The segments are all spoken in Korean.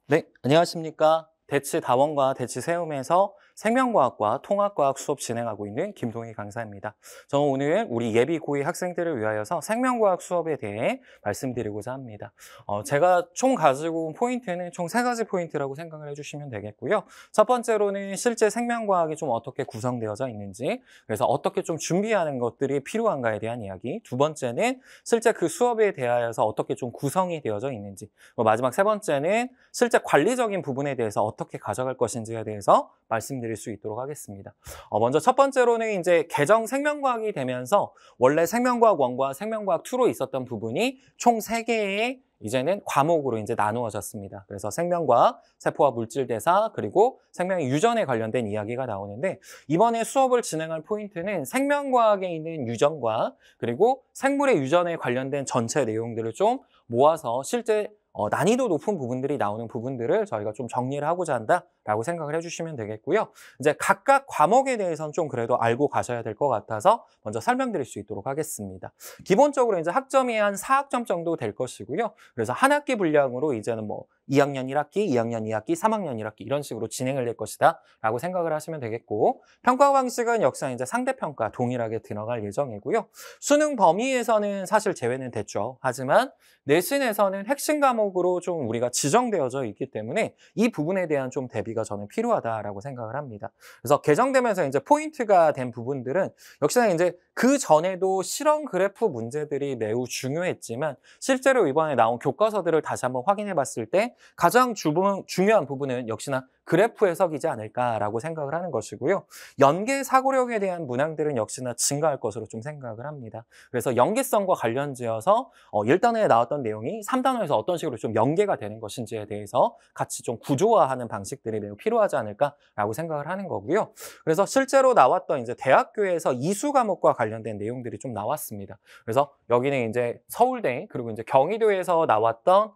네, 안녕하십니까. 대치다원과 대치세움에서 생명과학과 통합과학 수업 진행하고 있는 김동희 강사입니다. 저는 오늘 우리 예비 고2 학생들을 위하여서 생명과학 수업에 대해 말씀드리고자 합니다. 제가 총 가지고 온 포인트는 총 3가지 포인트라고 생각을 해주시면 되겠고요. 첫 번째로는 실제 생명과학이 좀 어떻게 구성되어져 있는지, 그래서 어떻게 좀 준비하는 것들이 필요한가에 대한 이야기. 두 번째는 실제 그 수업에 대하여서 어떻게 좀 구성이 되어져 있는지. 마지막 세 번째는 실제 관리적인 부분에 대해서 어떻게 가져갈 것인지에 대해서 말씀드릴 수 있도록 하겠습니다. 먼저 첫 번째로는 이제 개정 생명과학이 되면서 원래 생명과학 1과 생명과학 2로 있었던 부분이 총 3개의 이제는 과목으로 이제 나누어졌습니다. 그래서 생명과학, 세포와 물질 대사, 그리고 생명의 유전에 관련된 이야기가 나오는데 이번에 수업을 진행할 포인트는 생명과학에 있는 유전과 그리고 생물의 유전에 관련된 전체 내용들을 좀 모아서 실제 난이도 높은 부분들이 나오는 부분들을 저희가 좀 정리를 하고자 한다라고 생각을 해주시면 되겠고요. 이제 각각 과목에 대해서는 좀 그래도 알고 가셔야 될 것 같아서 먼저 설명드릴 수 있도록 하겠습니다. 기본적으로 이제 학점이 한 4학점 정도 될 것이고요. 그래서 한 학기 분량으로 이제는 뭐 2학년 1학기, 2학년 2학기, 3학년 1학기 이런 식으로 진행을 될 것이다 라고 생각을 하시면 되겠고 평가 방식은 역시 이제 상대평가 동일하게 들어갈 예정이고요. 수능 범위에서는 사실 제외는 됐죠. 하지만 내신에서는 핵심 과목으로 좀 우리가 지정되어져 있기 때문에 이 부분에 대한 좀 대비가 저는 필요하다라고 생각을 합니다. 그래서 개정되면서 이제 포인트가 된 부분들은 역시나 이제 그 전에도 실험 그래프 문제들이 매우 중요했지만 실제로 이번에 나온 교과서들을 다시 한번 확인해 봤을 때 가장 중요한 부분은 역시나 그래프 해석이지 않을까라고 생각을 하는 것이고요. 연계 사고력에 대한 문항들은 역시나 증가할 것으로 좀 생각을 합니다. 그래서 연계성과 관련지어서 1단원에 나왔던 내용이 3단원에서 어떤 식으로 좀 연계가 되는 것인지에 대해서 같이 좀 구조화하는 방식들이 매우 필요하지 않을까라고 생각을 하는 거고요. 그래서 실제로 나왔던 이제 대학교에서 이수 과목과 관련된 내용들이 좀 나왔습니다. 그래서 여기는 이제 서울대 그리고 이제 경희도에서 나왔던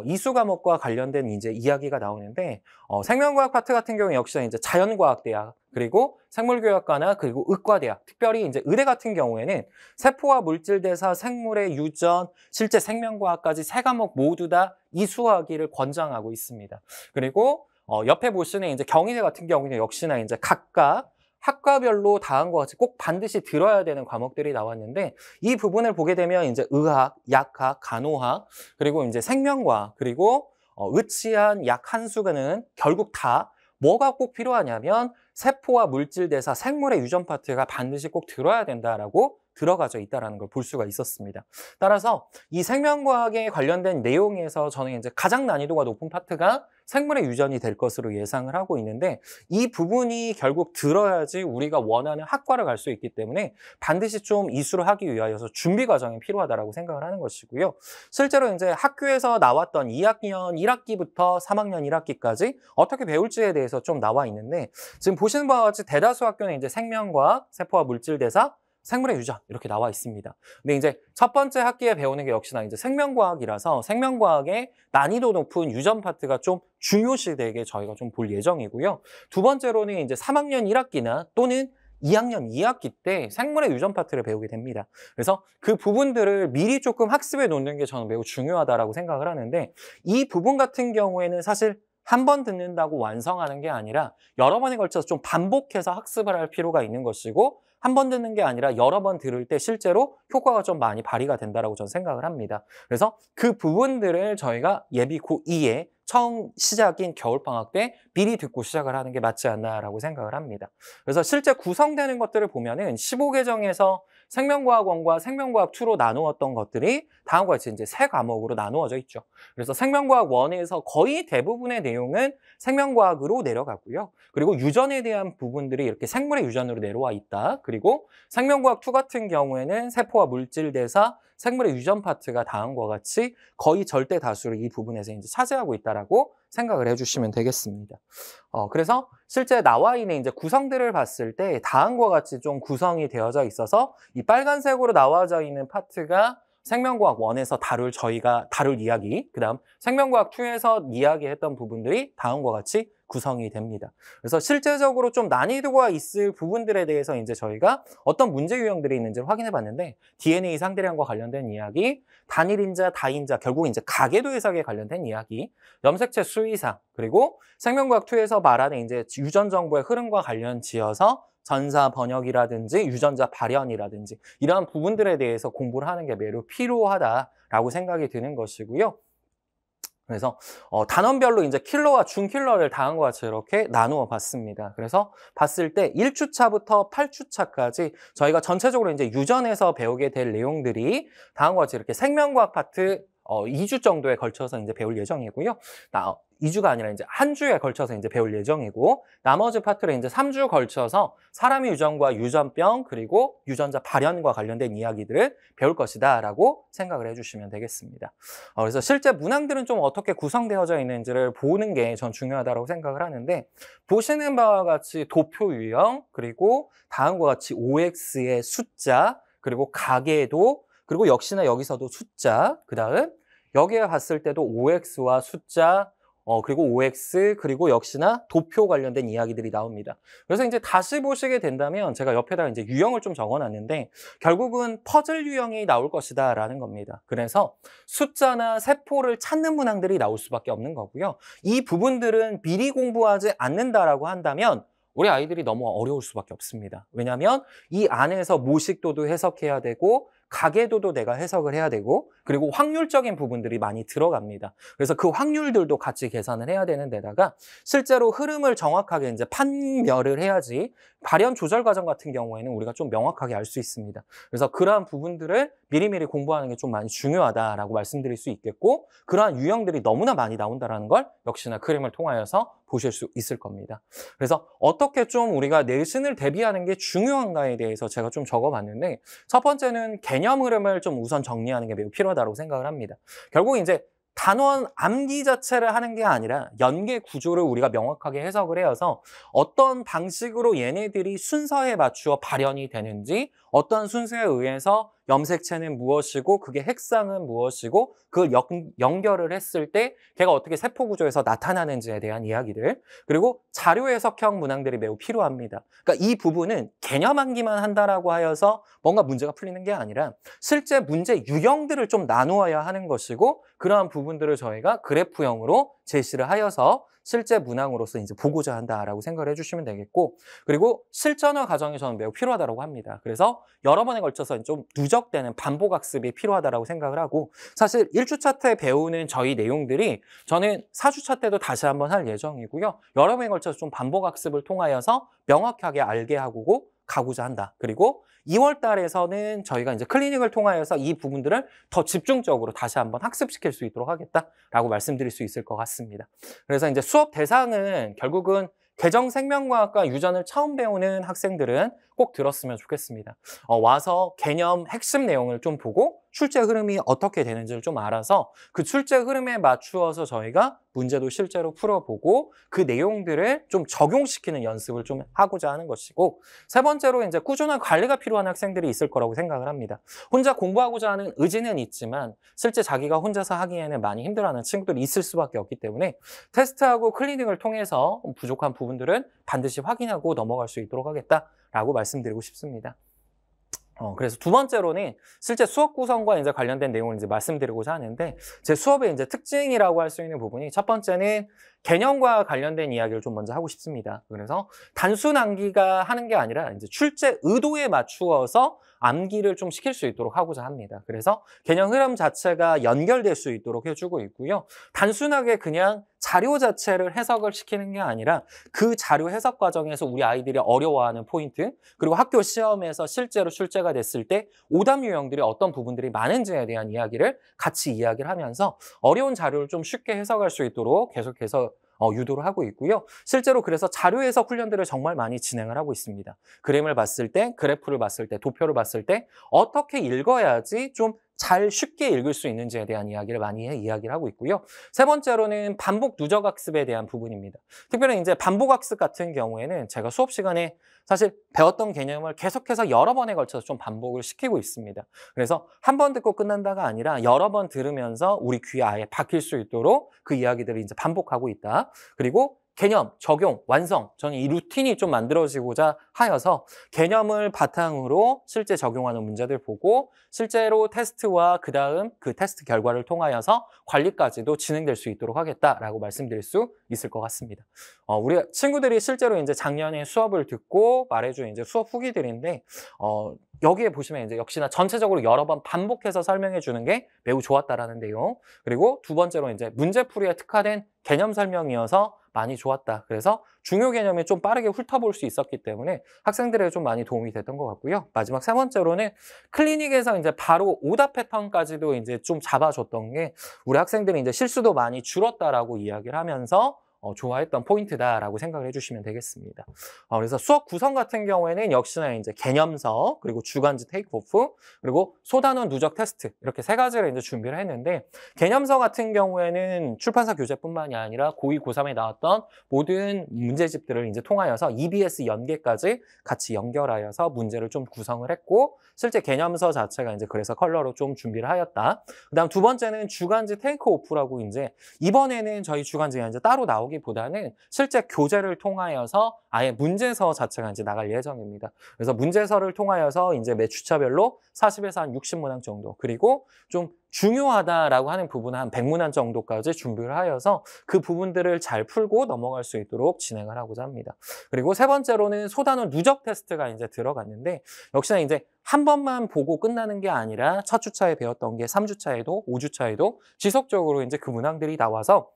이수 과목과 관련된 이제 이야기가 나오는데 생명과학 파트 같은 경우 역시 이제 자연과학대학 그리고 생물교육과나 그리고 의과대학 특별히 이제 의대 같은 경우에는 세포와 물질대사, 생물의 유전, 실제 생명과학까지 3과목 모두 다 이수하기를 권장하고 있습니다. 그리고 옆에 보시는 이제 경희대 같은 경우는 역시나 이제 각각 학과별로 다음과 같이 꼭 반드시 들어야 되는 과목들이 나왔는데 이 부분을 보게 되면 이제 의학, 약학, 간호학 그리고 이제 생명과학 그리고 의치한 약 한 수는 결국 다 뭐가 꼭 필요하냐면 세포와 물질 대사, 생물의 유전 파트가 반드시 꼭 들어야 된다라고 들어가져 있다는 걸 볼 수가 있었습니다. 따라서 이 생명과학에 관련된 내용에서 저는 이제 가장 난이도가 높은 파트가 생물의 유전이 될 것으로 예상을 하고 있는데 이 부분이 결국 들어야지 우리가 원하는 학과를 갈 수 있기 때문에 반드시 좀 이수를 하기 위하여서 준비 과정이 필요하다고 생각을 하는 것이고요. 실제로 이제 학교에서 나왔던 2학년 1학기부터 3학년 1학기까지 어떻게 배울지에 대해서 좀 나와 있는데 지금 보시는 바와 같이 대다수 학교는 이제 생명과학, 세포와 물질 대사, 생물의 유전 이렇게 나와 있습니다. 근데 이제 첫 번째 학기에 배우는 게 역시나 이제 생명과학이라서 생명과학의 난이도 높은 유전 파트가 좀 중요시되게 저희가 좀 볼 예정이고요. 두 번째로는 이제 3학년 1학기나 또는 2학년 2학기 때 생물의 유전 파트를 배우게 됩니다. 그래서 그 부분들을 미리 조금 학습해 놓는 게 저는 매우 중요하다고 생각을 하는데 이 부분 같은 경우에는 사실 한 번 듣는다고 완성하는 게 아니라 여러 번에 걸쳐서 좀 반복해서 학습을 할 필요가 있는 것이고 한 번 듣는 게 아니라 여러 번 들을 때 실제로 효과가 좀 많이 발휘가 된다고 저는 생각을 합니다. 그래서 그 부분들을 저희가 예비 고2에 처음 시작인 겨울방학 때 미리 듣고 시작을 하는 게 맞지 않나라고 생각을 합니다. 그래서 실제 구성되는 것들을 보면은 15계정에서 생명과학 1과 생명과학 2로 나누었던 것들이 다음과 같이 이제 3과목으로 나누어져 있죠. 그래서 생명과학 1에서 거의 대부분의 내용은 생명과학으로 내려가고요. 그리고 유전에 대한 부분들이 이렇게 생물의 유전으로 내려와 있다. 그리고 생명과학 2 같은 경우에는 세포와 물질 대사, 생물의 유전 파트가 다음과 같이 거의 절대 다수를 이 부분에서 이제 차지하고 있다라고 생각을 해주시면 되겠습니다. 그래서 실제 나와 있는 이제 구성들을 봤을 때 다음과 같이 좀 구성이 되어져 있어서 이 빨간색으로 나와져 있는 파트가 생명과학 1에서 저희가 다룰 이야기, 그 다음 생명과학 2에서 이야기했던 부분들이 다음과 같이 구성이 됩니다. 그래서 실제적으로 좀 난이도가 있을 부분들에 대해서 이제 저희가 어떤 문제 유형들이 있는지를 확인해 봤는데, DNA 상대량과 관련된 이야기, 단일인자, 다인자, 결국 이제 가계도 해석에 관련된 이야기, 염색체 수의사, 그리고 생명과학 2에서 말하는 이제 유전 정보의 흐름과 관련 지어서 전사 번역이라든지 유전자 발현이라든지 이러한 부분들에 대해서 공부를 하는 게 매우 필요하다라고 생각이 드는 것이고요. 그래서 단원별로 이제 킬러와 준킬러를 다음과 같이 이렇게 나누어 봤습니다. 그래서 봤을 때 1주차부터 8주차까지 저희가 전체적으로 이제 유전에서 배우게 될 내용들이 다음과 같이 이렇게 생명과학 파트 2주 정도에 걸쳐서 이제 배울 예정이고요. 2주가 아니라 이제 한 주에 걸쳐서 이제 배울 예정이고, 나머지 파트를 이제 3주 걸쳐서 사람의 유전과 유전병 그리고 유전자 발현과 관련된 이야기들을 배울 것이다라고 생각을 해주시면 되겠습니다. 그래서 실제 문항들은 좀 어떻게 구성되어져 있는지를 보는 게 전 중요하다고 생각을 하는데, 보시는 바와 같이 도표 유형, 그리고 다음과 같이 OX의 숫자, 그리고 가계도, 그리고 역시나 여기서도 숫자, 그 다음 여기에 봤을 때도 OX와 숫자, 그리고 OX, 그리고 역시나 도표 관련된 이야기들이 나옵니다. 그래서 이제 다시 보시게 된다면 제가 옆에다가 이제 유형을 좀 적어놨는데, 결국은 퍼즐 유형이 나올 것이다 라는 겁니다. 그래서 숫자나 세포를 찾는 문항들이 나올 수밖에 없는 거고요. 이 부분들은 미리 공부하지 않는다라고 한다면 우리 아이들이 너무 어려울 수밖에 없습니다. 왜냐하면 이 안에서 모식도도 해석해야 되고, 가계도도 내가 해석을 해야 되고, 그리고 확률적인 부분들이 많이 들어갑니다. 그래서 그 확률들도 같이 계산을 해야 되는 데다가 실제로 흐름을 정확하게 이제 판별을 해야지 발현 조절 과정 같은 경우에는 우리가 좀 명확하게 알 수 있습니다. 그래서 그러한 부분들을 미리미리 공부하는 게 좀 많이 중요하다라고 말씀드릴 수 있겠고, 그러한 유형들이 너무나 많이 나온다는 걸 역시나 그림을 통하여서 보실 수 있을 겁니다. 그래서 어떻게 좀 우리가 내신을 대비하는 게 중요한가에 대해서 제가 좀 적어봤는데, 첫 번째는 개념 흐름을 좀 우선 정리하는 게 매우 필요하다고 생각을 합니다. 결국 이제 단원 암기 자체를 하는 게 아니라 연계 구조를 우리가 명확하게 해석을 해서 어떤 방식으로 얘네들이 순서에 맞추어 발현이 되는지, 어떤 순서에 의해서 염색체는 무엇이고 그게 핵상은 무엇이고 그걸 연결을 했을 때 걔가 어떻게 세포 구조에서 나타나는지에 대한 이야기들, 그리고 자료 해석형 문항들이 매우 필요합니다. 그러니까 이 부분은 개념 암기만 한다라고 하여서 뭔가 문제가 풀리는 게 아니라 실제 문제 유형들을 좀 나누어야 하는 것이고, 그러한 부분들을 저희가 그래프형으로 제시를 하여서 실제 문항으로서 이제 보고자 한다라고 생각을 해주시면 되겠고, 그리고 실전화 과정이 저는 매우 필요하다고 합니다. 그래서 여러 번에 걸쳐서 좀 누적되는 반복 학습이 필요하다고 생각을 하고, 사실 1주차 때 배우는 저희 내용들이 저는 4주차 때도 다시 한번 할 예정이고요. 여러 번에 걸쳐서 좀 반복 학습을 통하여서 명확하게 알게 하고 가고자 한다. 그리고 2월 달에서는 저희가 이제 클리닉을 통하여서 이 부분들을 더 집중적으로 다시 한번 학습시킬 수 있도록 하겠다라고 말씀드릴 수 있을 것 같습니다. 그래서 이제 수업 대상은 결국은 개정 생명과학과 유전을 처음 배우는 학생들은 꼭 들었으면 좋겠습니다. 와서 개념 핵심 내용을 좀 보고 출제 흐름이 어떻게 되는지를 좀 알아서 그 출제 흐름에 맞추어서 저희가 문제도 실제로 풀어보고 그 내용들을 좀 적용시키는 연습을 좀 하고자 하는 것이고, 세 번째로 이제 꾸준한 관리가 필요한 학생들이 있을 거라고 생각을 합니다. 혼자 공부하고자 하는 의지는 있지만 실제 자기가 혼자서 하기에는 많이 힘들어하는 친구들이 있을 수밖에 없기 때문에 테스트하고 클리닉을 통해서 부족한 부분들은 반드시 확인하고 넘어갈 수 있도록 하겠다라고 말씀드리고 싶습니다. 그래서 두 번째로는 실제 수업 구성과 이제 관련된 내용을 이제 말씀드리고자 하는데, 제 수업의 이제 특징이라고 할 수 있는 부분이 첫 번째는 개념과 관련된 이야기를 좀 먼저 하고 싶습니다. 그래서 단순 암기가 하는 게 아니라 이제 출제 의도에 맞추어서 암기를 좀 시킬 수 있도록 하고자 합니다. 그래서 개념 흐름 자체가 연결될 수 있도록 해주고 있고요. 단순하게 그냥 자료 자체를 해석을 시키는 게 아니라 그 자료 해석 과정에서 우리 아이들이 어려워하는 포인트, 그리고 학교 시험에서 실제로 출제가 됐을 때 오답 유형들이 어떤 부분들이 많은지에 대한 이야기를 같이 이야기를 하면서 어려운 자료를 좀 쉽게 해석할 수 있도록 계속해서 유도를 하고 있고요. 실제로 그래서 자료 해석 훈련들을 정말 많이 진행을 하고 있습니다. 그림을 봤을 때, 그래프를 봤을 때, 도표를 봤을 때 어떻게 읽어야지 좀 잘 쉽게 읽을 수 있는지에 대한 이야기를 많이 이야기를 하고 있고요. 세 번째로는 반복 누적 학습에 대한 부분입니다. 특별히 이제 반복 학습 같은 경우에는 제가 수업 시간에 사실 배웠던 개념을 계속해서 여러 번에 걸쳐서 좀 반복을 시키고 있습니다. 그래서 한 번 듣고 끝난다가 아니라 여러 번 들으면서 우리 귀에 아예 박힐 수 있도록 그 이야기들을 이제 반복하고 있다. 그리고 개념, 적용, 완성. 저는 이 루틴이 좀 만들어지고자 하여서 개념을 바탕으로 실제 적용하는 문제들 보고 실제로 테스트와 그다음 그 테스트 결과를 통하여서 관리까지도 진행될 수 있도록 하겠다라고 말씀드릴 수 있을 것 같습니다. 우리 친구들이 실제로 이제 작년에 수업을 듣고 말해준 이제 수업 후기들인데, 여기에 보시면 이제 역시나 전체적으로 여러 번 반복해서 설명해 주는 게 매우 좋았다라는 내용. 그리고 두 번째로 이제 문제풀이에 특화된 개념 설명이어서 많이 좋았다. 그래서 중요 개념에 좀 빠르게 훑어볼 수 있었기 때문에 학생들에게 좀 많이 도움이 됐던 것 같고요. 마지막 세 번째로는 클리닉에서 이제 바로 오답 패턴까지도 이제 좀 잡아줬던 게 우리 학생들이 이제 실수도 많이 줄었다라고 이야기를 하면서 좋아했던 포인트다라고 생각을 해주시면 되겠습니다. 그래서 수업 구성 같은 경우에는 역시나 이제 개념서, 그리고 주간지 테이크오프, 그리고 소단원 누적 테스트 이렇게 세 가지를 이제 준비를 했는데, 개념서 같은 경우에는 출판사 교재뿐만이 아니라 고2, 고3에 나왔던 모든 문제집들을 이제 통하여서 EBS 연계까지 같이 연결하여서 문제를 좀 구성을 했고, 실제 개념서 자체가 이제 그래서 컬러로 좀 준비를 하였다. 그다음 두 번째는 주간지 테이크오프라고 이제 이번에는 저희 주간지가 이제 따로 나오기보다는 실제 교재를 통하여서 아예 문제서 자체가 이제 나갈 예정입니다. 그래서 문제서를 통하여서 이제 매 주차별로 40에서 한 60문항 정도, 그리고 좀 중요하다라고 하는 부분은 한 100문항 정도까지 준비를 하여서 그 부분들을 잘 풀고 넘어갈 수 있도록 진행을 하고자 합니다. 그리고 세 번째로는 소단원 누적 테스트가 이제 들어갔는데, 역시나 이제 한 번만 보고 끝나는 게 아니라 첫 주차에 배웠던 게 3주차에도 5주차에도 지속적으로 이제 그 문항들이 나와서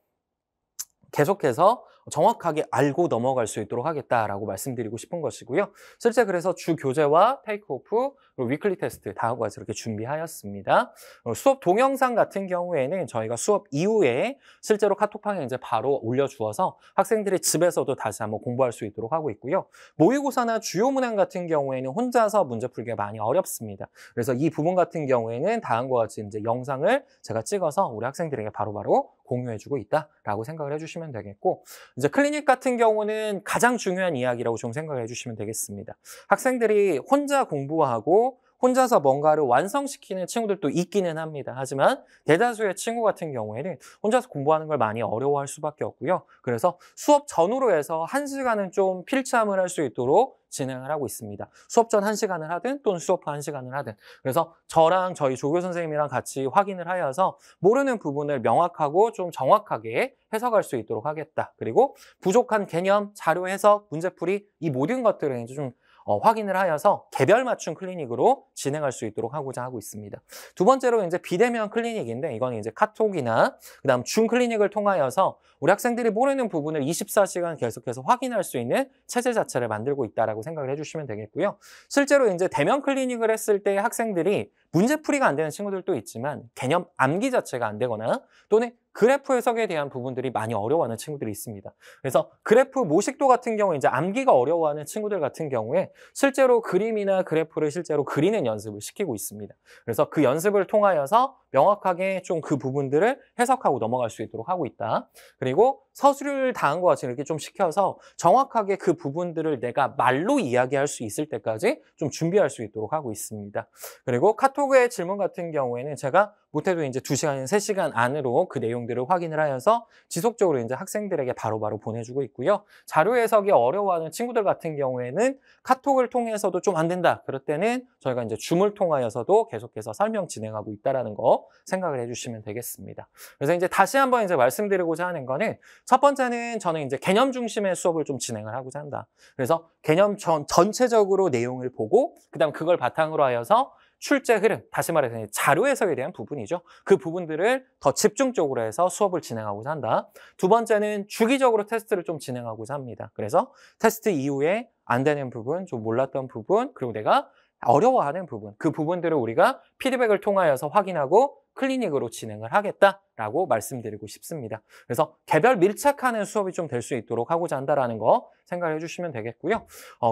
계속해서 정확하게 알고 넘어갈 수 있도록 하겠다라고 말씀드리고 싶은 것이고요. 실제 그래서 주 교재와 테이크오프, 그리고 위클리 테스트 다음과 같이 이렇게 준비하였습니다. 수업 동영상 같은 경우에는 저희가 수업 이후에 실제로 카톡방에 이제 바로 올려주어서 학생들이 집에서도 다시 한번 공부할 수 있도록 하고 있고요. 모의고사나 주요 문항 같은 경우에는 혼자서 문제 풀기가 많이 어렵습니다. 그래서 이 부분 같은 경우에는 다음과 같이 이제 영상을 제가 찍어서 우리 학생들에게 바로바로 공유해주고 있다라고 생각을 해주시면 되겠고, 이제 클리닉 같은 경우는 가장 중요한 이야기라고 좀 생각을 해주시면 되겠습니다. 학생들이 혼자 공부하고 혼자서 뭔가를 완성시키는 친구들도 있기는 합니다. 하지만 대다수의 친구 같은 경우에는 혼자서 공부하는 걸 많이 어려워할 수밖에 없고요. 그래서 수업 전후로 해서 1시간은 좀 필참을 할 수 있도록 진행을 하고 있습니다. 수업 전 1시간을 하든 또는 수업 후 1시간을 하든. 그래서 저랑 저희 조교 선생님이랑 같이 확인을 하여서 모르는 부분을 명확하고 좀 정확하게 해석할 수 있도록 하겠다. 그리고 부족한 개념, 자료 해석, 문제풀이 이 모든 것들을 이제 좀 확인을 하여서 개별 맞춤 클리닉으로 진행할 수 있도록 하고자 하고 있습니다. 두 번째로 이제 비대면 클리닉인데, 이건 이제 카톡이나 그다음 줌 클리닉을 통하여서 우리 학생들이 모르는 부분을 24시간 계속해서 확인할 수 있는 체제 자체를 만들고 있다라고 생각을 해주시면 되겠고요. 실제로 이제 대면 클리닉을 했을 때 학생들이 문제풀이가 안 되는 친구들도 있지만 개념 암기 자체가 안 되거나 또는 그래프 해석에 대한 부분들이 많이 어려워하는 친구들이 있습니다. 그래서 그래프 모식도 같은 경우에 이제 암기가 어려워하는 친구들 같은 경우에 실제로 그림이나 그래프를 실제로 그리는 연습을 시키고 있습니다. 그래서 그 연습을 통하여서 명확하게 좀 그 부분들을 해석하고 넘어갈 수 있도록 하고 있다. 그리고 서술을 다음과 같이 이렇게 좀 시켜서 정확하게 그 부분들을 내가 말로 이야기할 수 있을 때까지 좀 준비할 수 있도록 하고 있습니다. 그리고 카톡의 질문 같은 경우에는 제가 못해도 이제 2시간, 3시간 안으로 그 내용들을 확인을 하여서 지속적으로 이제 학생들에게 바로바로 보내주고 있고요. 자료 해석이 어려워하는 친구들 같은 경우에는 카톡을 통해서도 좀 안 된다. 그럴 때는 저희가 이제 줌을 통하여서도 계속해서 설명 진행하고 있다라는 거 생각을 해주시면 되겠습니다. 그래서 이제 다시 한번 이제 말씀드리고자 하는 거는, 첫 번째는 저는 이제 개념 중심의 수업을 좀 진행을 하고자 한다. 그래서 개념 전체적으로 내용을 보고 그다음 그걸 바탕으로 하여서 출제 흐름, 다시 말해서 자료 해석에 대한 부분이죠. 그 부분들을 더 집중적으로 해서 수업을 진행하고자 한다. 두 번째는 주기적으로 테스트를 좀 진행하고자 합니다. 그래서 테스트 이후에 안 되는 부분, 좀 몰랐던 부분, 그리고 내가 어려워하는 부분, 그 부분들을 우리가 피드백을 통하여서 확인하고 클리닉으로 진행을 하겠다라고 말씀드리고 싶습니다. 그래서 개별 밀착하는 수업이 좀 될 수 있도록 하고자 한다라는 거 생각해 주시면 되겠고요.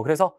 그래서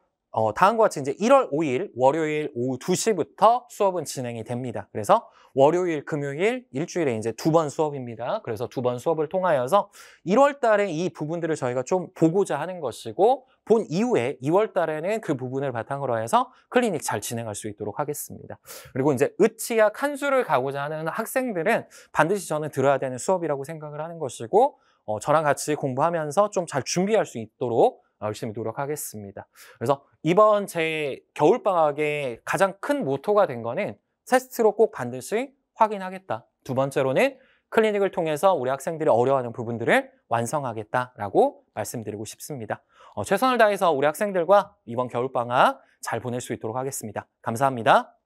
다음과 같이 이제 1월 5일 월요일 오후 2시부터 수업은 진행이 됩니다. 그래서 월요일, 금요일 일주일에 이제 2번 수업입니다. 그래서 2번 수업을 통하여서 1월 달에 이 부분들을 저희가 좀 보고자 하는 것이고 본 이후에 2월 달에는 그 부분을 바탕으로 해서 클리닉 잘 진행할 수 있도록 하겠습니다. 그리고 이제 의치학 한 수를 가고자 하는 학생들은 반드시 저는 들어야 되는 수업이라고 생각을 하는 것이고 저랑 같이 공부하면서 좀 잘 준비할 수 있도록 열심히 노력하겠습니다. 그래서 이번 제 겨울방학의 가장 큰 모토가 된 거는 테스트로 꼭 반드시 확인하겠다. 두 번째로는 클리닉을 통해서 우리 학생들이 어려워하는 부분들을 완성하겠다라고 말씀드리고 싶습니다. 최선을 다해서 우리 학생들과 이번 겨울방학 잘 보낼 수 있도록 하겠습니다. 감사합니다.